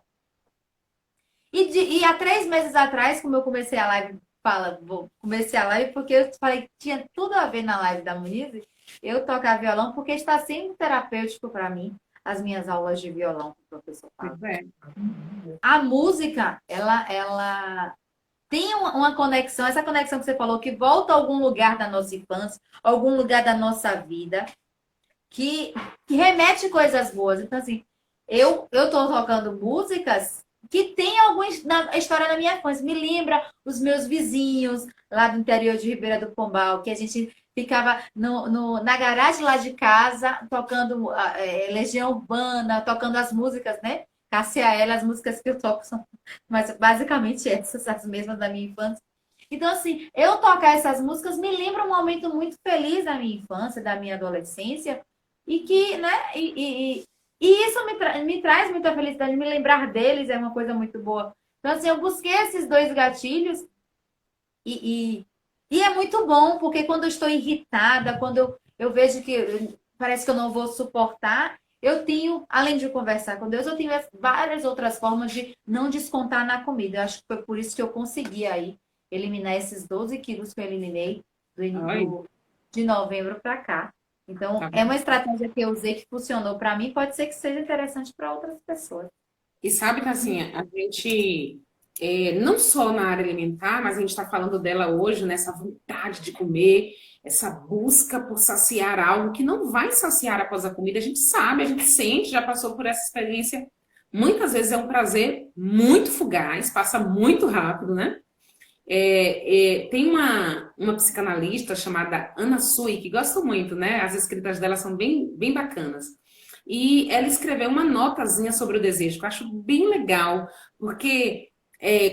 E há 3 meses atrás, como eu comecei a live, comecei a live porque eu falei que tinha tudo a ver na live da Muniz, eu tocar violão, porque está sendo terapêutico para mim, as minhas aulas de violão que o professor fala. A música, ela tem uma conexão, essa conexão que você falou, que volta a algum lugar da nossa infância, algum lugar da nossa vida, que remete coisas boas. Então, assim, eu tô tocando músicas que tem alguma história na minha infância. Me lembra os meus vizinhos lá do interior de Ribeira do Pombal, que a gente ficava na garagem lá de casa, tocando Legião Urbana, tocando as músicas, né? Cássia Eller, as músicas que eu toco são mas basicamente essas, as mesmas da minha infância. Então, assim, eu tocar essas músicas me lembra um momento muito feliz da minha infância, da minha adolescência, e que, né, e isso me traz muita felicidade, me lembrar deles é uma coisa muito boa. Então, assim, eu busquei esses 2 gatilhos e é muito bom, porque quando eu estou irritada, quando eu vejo que parece que eu não vou suportar, eu tenho, além de conversar com Deus, eu tenho várias outras formas de não descontar na comida. Eu acho que foi por isso que eu consegui aí eliminar esses 12 quilos que eu eliminei de novembro para cá. Então, é uma estratégia que eu usei que funcionou para mim, pode ser que seja interessante para outras pessoas. E sabe que assim, a gente, não só na área alimentar, mas a gente está falando dela hoje, nessa vontade de comer, essa busca por saciar algo que não vai saciar após a comida, a gente sabe, a gente sente, já passou por essa experiência. Muitas vezes é um prazer muito fugaz, passa muito rápido, né? Tem uma psicanalista chamada Anna Sui, que gosto muito, né? As escritas dela são bem, bem bacanas. E ela escreveu uma notazinha sobre o desejo, que eu acho bem legal, porque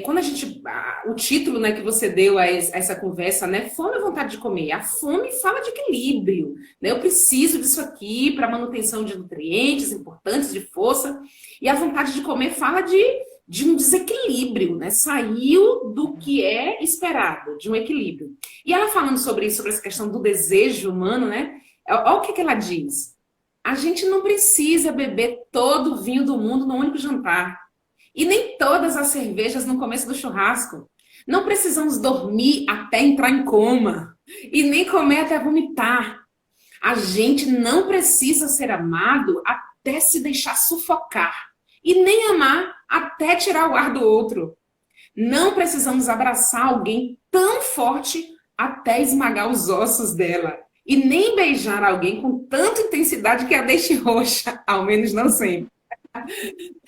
quando a gente. O título, né, que você deu a essa conversa, né? Fome e vontade de comer. A fome fala de equilíbrio, né? Eu preciso disso aqui para manutenção de nutrientes importantes, de força. E a vontade de comer fala de um desequilíbrio, né? Saiu do que é esperado, de um equilíbrio. E ela falando sobre isso, sobre essa questão do desejo humano, né? Olha o que ela diz. A gente não precisa beber todo o vinho do mundo no único jantar. E nem todas as cervejas no começo do churrasco. Não precisamos dormir até entrar em coma. E nem comer até vomitar. A gente não precisa ser amado até se deixar sufocar. E nem amar até tirar o ar do outro. Não precisamos abraçar alguém tão forte até esmagar os ossos dela. E nem beijar alguém com tanta intensidade que a deixe roxa, ao menos não sempre.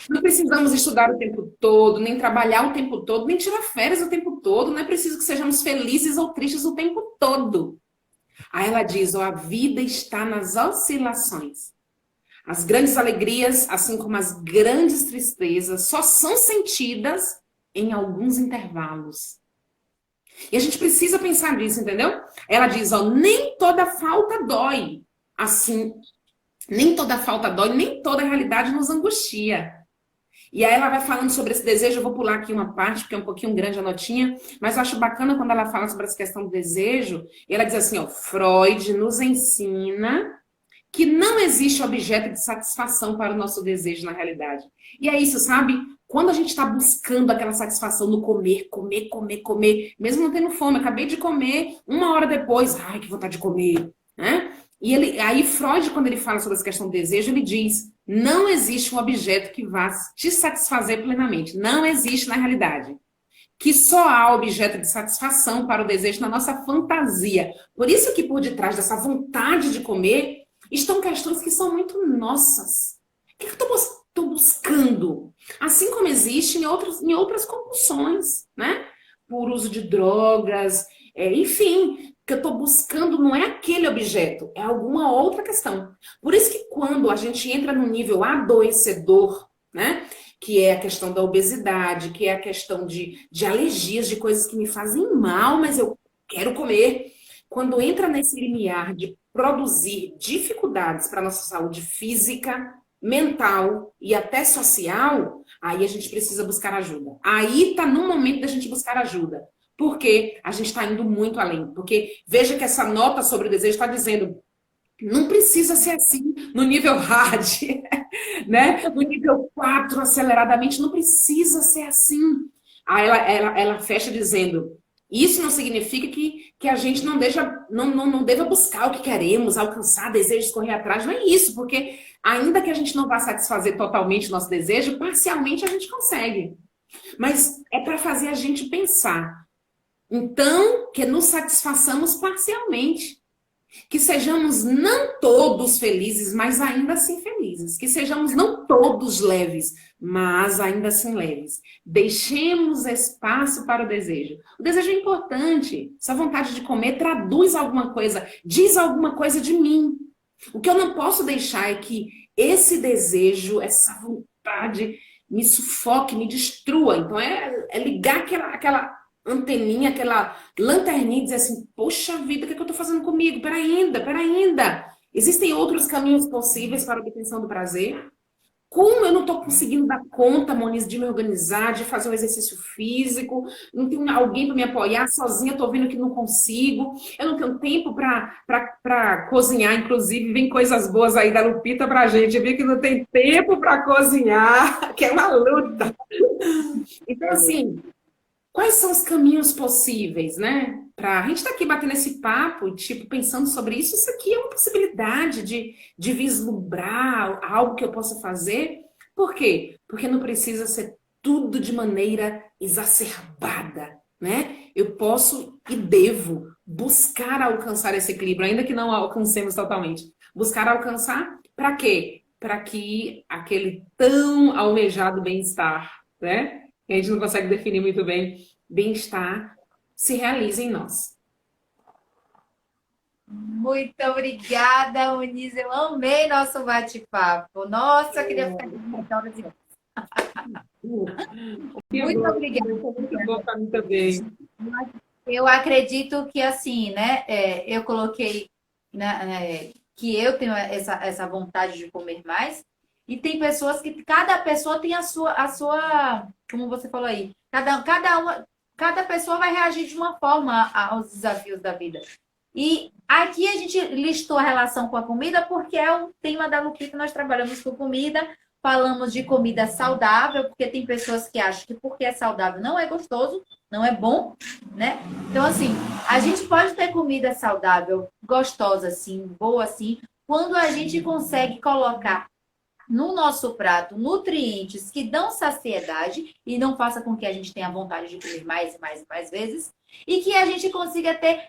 Não precisamos estudar o tempo todo, nem trabalhar o tempo todo, nem tirar férias o tempo todo. Não é preciso que sejamos felizes ou tristes o tempo todo. Aí ela diz, a vida está nas oscilações. As grandes alegrias, assim como as grandes tristezas, só são sentidas em alguns intervalos. E a gente precisa pensar nisso, entendeu? Ela diz, nem toda falta dói. Assim, nem toda falta dói, nem toda realidade nos angustia. E aí ela vai falando sobre esse desejo, eu vou pular aqui uma parte, porque é um pouquinho grande a notinha, mas eu acho bacana quando ela fala sobre essa questão do desejo, e ela diz assim, Freud nos ensina que não existe objeto de satisfação para o nosso desejo na realidade. E é isso, sabe? Quando a gente está buscando aquela satisfação no comer, comer, comer, comer, mesmo não tendo fome, acabei de comer, uma hora depois, ai, que vontade de comer, né? E aí Freud, quando ele fala sobre essa questão do desejo, ele diz, não existe um objeto que vá te satisfazer plenamente. Não existe na realidade. Que só há objeto de satisfação para o desejo na nossa fantasia. Por isso que por detrás dessa vontade de comer estão questões que são muito nossas. O que eu estou buscando? Assim como existe em outras compulsões, né? Por uso de drogas, enfim, o que eu estou buscando não é aquele objeto, é alguma outra questão. Por isso que quando a gente entra no nível adoecedor, né? Que é a questão da obesidade, que é a questão de alergias, de coisas que me fazem mal, mas eu quero comer. Quando entra nesse limiar de produzir dificuldades para a nossa saúde física, mental e até social, aí a gente precisa buscar ajuda. Aí está no momento da gente buscar ajuda. Porque a gente está indo muito além. Porque veja que essa nota sobre o desejo está dizendo, não precisa ser assim no nível hard, né? No nível 4 aceleradamente, não precisa ser assim. Aí ela fecha dizendo, isso não significa que a gente não deva buscar o que queremos, alcançar desejos, correr atrás, não é isso, porque ainda que a gente não vá satisfazer totalmente o nosso desejo, parcialmente a gente consegue. Mas é para fazer a gente pensar. Então, que nos satisfaçamos parcialmente. Que sejamos não todos felizes, mas ainda assim felizes. Que sejamos não todos leves, mas ainda assim leves. Deixemos espaço para o desejo. O desejo é importante. Essa vontade de comer traduz alguma coisa, diz alguma coisa de mim. O que eu não posso deixar é que esse desejo, essa vontade, me sufoque, me destrua. Então é ligar aquela anteninha, aquela lanterninha e dizer assim, poxa vida, o que é que eu estou fazendo comigo? Pera ainda. Existem outros caminhos possíveis para a obtenção do prazer? Como eu não estou conseguindo dar conta, Moniz, de me organizar, de fazer um exercício físico, não tenho alguém para me apoiar, sozinha estou vendo que não consigo, eu não tenho tempo para cozinhar, inclusive vem coisas boas aí da Lupita para a gente, eu vi que não tem tempo para cozinhar, que é uma luta. Então, assim, quais são os caminhos possíveis, né? A gente está aqui batendo esse papo, tipo, pensando sobre isso. Isso aqui é uma possibilidade de vislumbrar algo que eu possa fazer. Por quê? Porque não precisa ser tudo de maneira exacerbada, né? Eu posso e devo buscar alcançar esse equilíbrio, ainda que não alcancemos totalmente. Buscar alcançar para quê? Para que aquele tão almejado bem-estar, né? Que a gente não consegue definir muito bem, bem-estar, se realiza em nós. Muito obrigada, Uniz. Eu amei nosso bate-papo. Nossa, eu queria ficar aqui horas e horas. Que Muito bom, obrigada. muito bom para mim também. Eu acredito que, assim, né? Eu coloquei, né, que eu tenho essa vontade de comer mais. E tem pessoas que, cada pessoa tem a sua, como você falou aí, cada pessoa vai reagir de uma forma aos desafios da vida. E aqui a gente listou a relação com a comida porque é o tema da Lupita, nós trabalhamos com comida, falamos de comida saudável, porque tem pessoas que acham que porque é saudável não é gostoso, não é bom, né? Então, assim, a gente pode ter comida saudável, gostosa, assim, boa, assim, quando a gente consegue colocar no nosso prato nutrientes que dão saciedade e não faça com que a gente tenha vontade de comer mais e mais e mais vezes, e que a gente consiga ter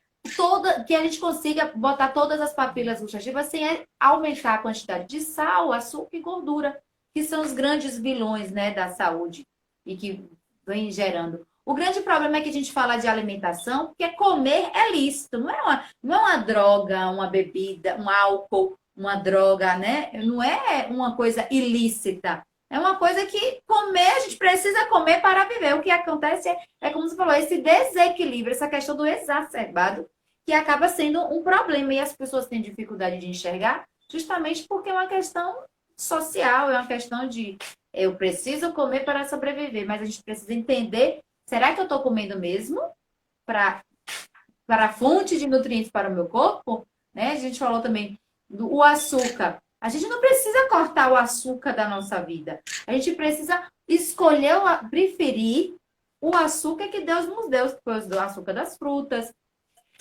que a gente consiga botar todas as papilas gustativas sem aumentar a quantidade de sal, açúcar e gordura, que são os grandes vilões, né, da saúde e que vem gerando. O grande problema é que a gente fala de alimentação, porque comer é lícito, não é uma droga, uma bebida, um álcool, uma droga, né? Não é uma coisa ilícita. É uma coisa que comer, a gente precisa comer para viver. O que acontece é como você falou, esse desequilíbrio, essa questão do exacerbado, que acaba sendo um problema. E as pessoas têm dificuldade de enxergar, justamente porque é uma questão social, é uma questão de eu preciso comer para sobreviver, mas a gente precisa entender, será que eu estou comendo mesmo para a fonte de nutrientes para o meu corpo? Né? A gente falou também O açúcar. A gente não precisa cortar o açúcar da nossa vida. A gente precisa escolher, preferir o açúcar que Deus nos deu, que foi o açúcar das frutas,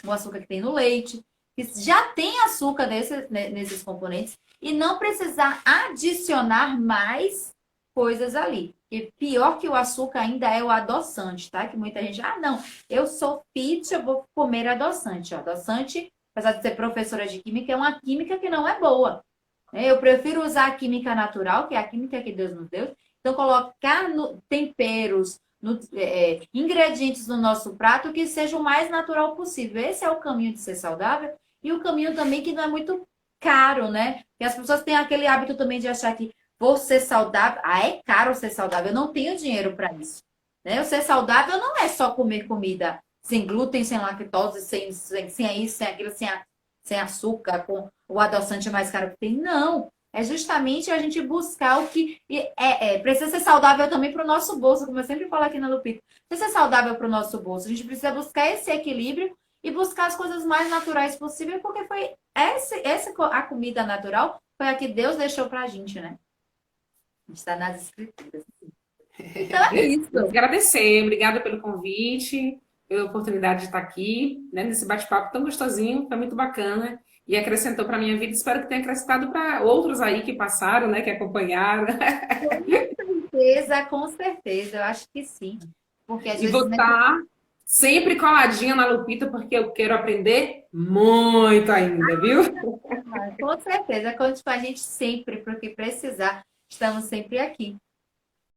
o açúcar que tem no leite, que já tem açúcar nesses componentes, e não precisar adicionar mais coisas ali. E pior que o açúcar ainda é o adoçante, tá? Que muita gente, não, eu sou fit, eu vou comer adoçante. O adoçante, apesar de ser professora de química, é uma química que não é boa. Eu prefiro usar a química natural, que é a química que Deus nos deu. Então, colocar temperos, ingredientes no nosso prato que seja o mais natural possível. Esse é o caminho de ser saudável e o caminho também que não é muito caro, né? E as pessoas têm aquele hábito também de achar que vou ser saudável. É caro ser saudável. Eu não tenho dinheiro para isso. Né? Eu ser saudável não é só comer comida sem glúten, sem lactose, sem isso, sem aquilo, sem açúcar, com o adoçante mais caro que tem. Não. É justamente a gente buscar o que precisa ser saudável também para o nosso bolso, como eu sempre falo aqui na Lupita. Precisa ser saudável para o nosso bolso. A gente precisa buscar esse equilíbrio e buscar as coisas mais naturais possível, porque foi a comida natural foi a que Deus deixou para a gente, né? A gente está nas escrituras. Então é isso. Agradecer, obrigada pelo convite, pela oportunidade de estar aqui, né, nesse bate-papo tão gostosinho, foi muito bacana e acrescentou para a minha vida. Espero que tenha acrescentado para outros aí que passaram, né, que acompanharam. Com certeza, eu acho que sim. Porque às E vezes, vou né, estar sempre coladinha na Lupita, porque eu quero aprender muito ainda, viu? com certeza, conte com a gente sempre, porque precisar, estamos sempre aqui.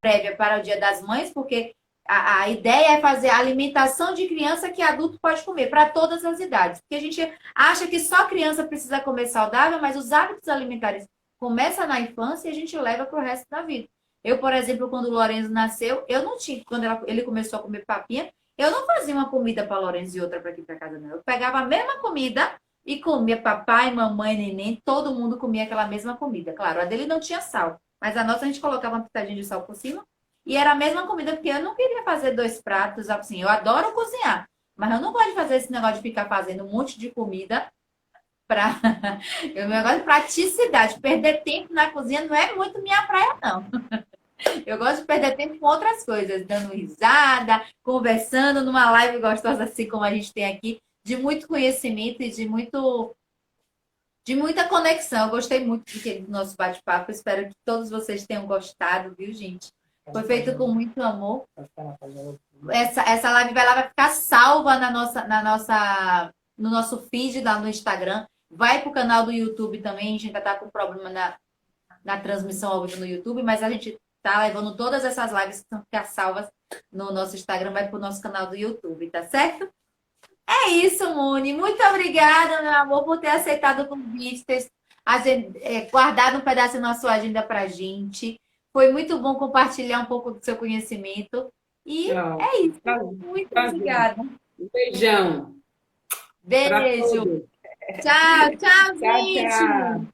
Prévia para o Dia das Mães, porque a ideia é fazer a alimentação de criança que adulto pode comer, para todas as idades. Porque a gente acha que só criança precisa comer saudável, mas os hábitos alimentares começam na infância e a gente leva para o resto da vida. Eu, por exemplo, quando o Lorenzo nasceu, eu não tinha, quando ele começou a comer papinha, eu não fazia uma comida para Lorenzo e outra para aqui para casa, não. Eu pegava a mesma comida e comia papai, mamãe, neném, todo mundo comia aquela mesma comida. Claro, a dele não tinha sal, mas a nossa a gente colocava uma pitadinha de sal por cima e era a mesma comida, porque eu não queria fazer dois pratos, assim, eu adoro cozinhar, mas eu não gosto de fazer esse negócio de ficar fazendo um monte de comida para eu negócio de praticidade, perder tempo na cozinha não é muito minha praia, não. Eu gosto de perder tempo com outras coisas, dando risada, conversando numa live gostosa assim como a gente tem aqui, de muito conhecimento e de muita conexão. Eu gostei muito do nosso bate-papo. Espero que todos vocês tenham gostado, viu, gente? Foi feito com muito amor. Essa live vai ficar salva no nosso feed lá no Instagram. Vai para o canal do YouTube também. A gente ainda está com problema na transmissão ao vivo no YouTube, mas a gente tá levando todas essas lives que vão ficar salvas no nosso Instagram, vai para o nosso canal do YouTube, tá certo? É isso, Muni. Muito obrigada, meu amor, por ter aceitado o convite, ter guardado um pedaço da sua agenda pra gente. Foi muito bom compartilhar um pouco do seu conhecimento. E Tchau. é isso. Prazer. Muito Prazer. obrigada. Um beijão para Beijo. todos. Tchau, tchau, Tchau, gente. tchau.